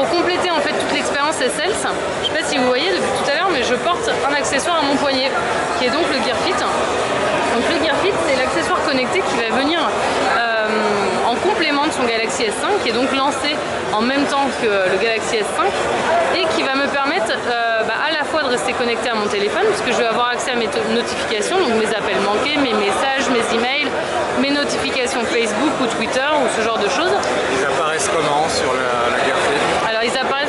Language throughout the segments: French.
pour compléter en fait toute l'expérience SLS, je ne sais pas si vous voyez depuis tout à l'heure, mais je porte un accessoire à mon poignet qui est donc le Gear Fit. Donc le Gear Fit, c'est l'accessoire connecté qui va venir en complément de son Galaxy S5, qui est donc lancé en même temps que le Galaxy S5 et qui va me permettre à la fois de rester connecté à mon téléphone, parce que je vais avoir accès à mes notifications, donc mes appels manqués, mes messages, mes emails, mes notifications Facebook ou Twitter ou ce genre de choses. Ils apparaissent comment sur la Gear Fit? Alors ils apparaissent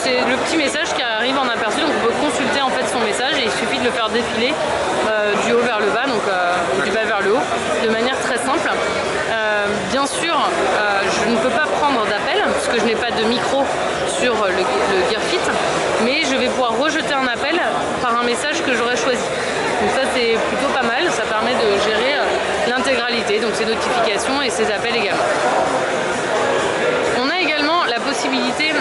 c'est le petit message qui arrive en aperçu, donc on peut consulter en fait son message et il suffit de le faire défiler du haut vers le bas, donc du bas vers le haut, de manière très simple. Bien sûr, je ne peux pas prendre d'appel puisque je n'ai pas de micro sur le Gear Fit, mais je vais pouvoir rejeter un appel par un message que j'aurais choisi. Donc ça c'est plutôt pas mal, ça permet de gérer l'intégralité, donc ses notifications et ses appels également. On a également la possibilité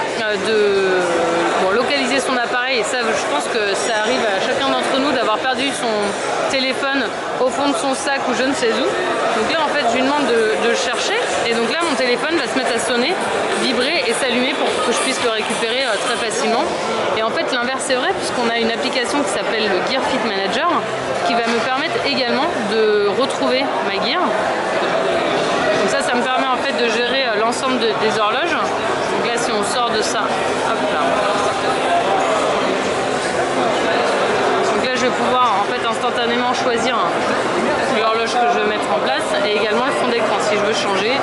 de localiser son appareil, et ça je pense que ça arrive à chacun d'entre nous d'avoir perdu son téléphone au fond de son sac ou je ne sais où. Donc là en fait je lui demande de chercher, et donc là mon téléphone va se mettre à sonner, vibrer et s'allumer pour que je puisse le récupérer très facilement. Et en fait l'inverse est vrai, puisqu'on a une application qui s'appelle le Gear Fit Manager qui va me permettre également de retrouver ma gear. Donc ça me permet en fait de gérer l'ensemble des horloges. Donc là si on sort de ça, hop là. Donc là je vais pouvoir en fait instantanément choisir l'horloge que je veux mettre en place et également le fond d'écran. Si je veux changer,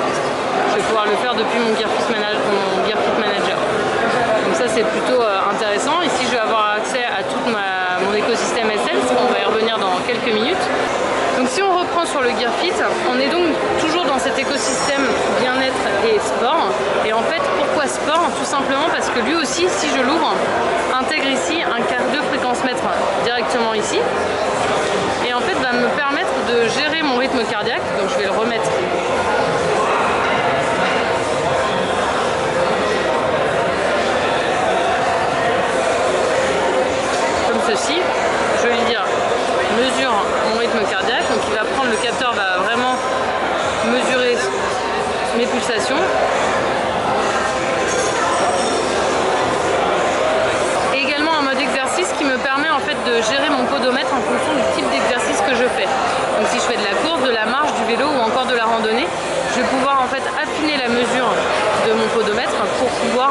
je vais pouvoir le faire depuis mon Gear Fit Manager. Donc ça c'est plutôt intéressant. Ici je vais avoir accès à tout mon écosystème SLS, on va y revenir dans quelques minutes. Donc si on reprend sur le Gear Fit, on est donc toujours dans cet écosystème bien-être et sport. Et en fait, pourquoi sport? Tout simplement parce que lui aussi, si je l'ouvre, intègre ici un cardio-fréquence-mètre directement ici. Et en fait, va me permettre de gérer mon rythme cardiaque. Donc je vais le remettre. Comme ceci. Je vais lui dire mesure mon rythme cardiaque, donc il va prendre, le capteur va vraiment mesurer mes pulsations. Et également un mode exercice qui me permet en fait de gérer mon podomètre en fonction du type d'exercice que je fais. Donc si je fais de la course, de la marche, du vélo ou encore de la randonnée, je vais pouvoir en fait affiner la mesure de mon podomètre pour pouvoir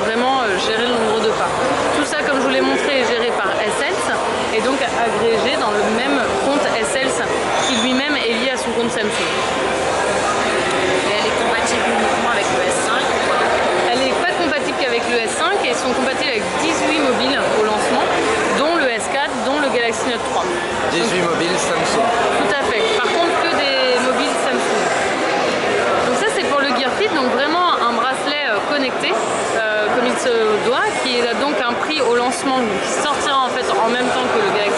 vraiment gérer le nombre de pas. Tout ça, comme je vous l'ai montré, est géré par SLS et donc agrégé dans le même compte SLS qui lui-même est lié à son compte Samsung. Et elle est compatible uniquement avec le S5 ou pas? Elle n'est pas compatible qu'avec le S5 et ils sont compatibles avec 18 mobiles au lancement, dont le S4, dont le Galaxy Note 3. 18 mobiles Samsung. Tout à fait. Par contre, que des mobiles Samsung. Donc ça c'est pour le Gear Fit, donc vraiment un bracelet connecté comme il se doit, qui a donc un prix au lancement qui sortira en fait en même temps que le Galaxy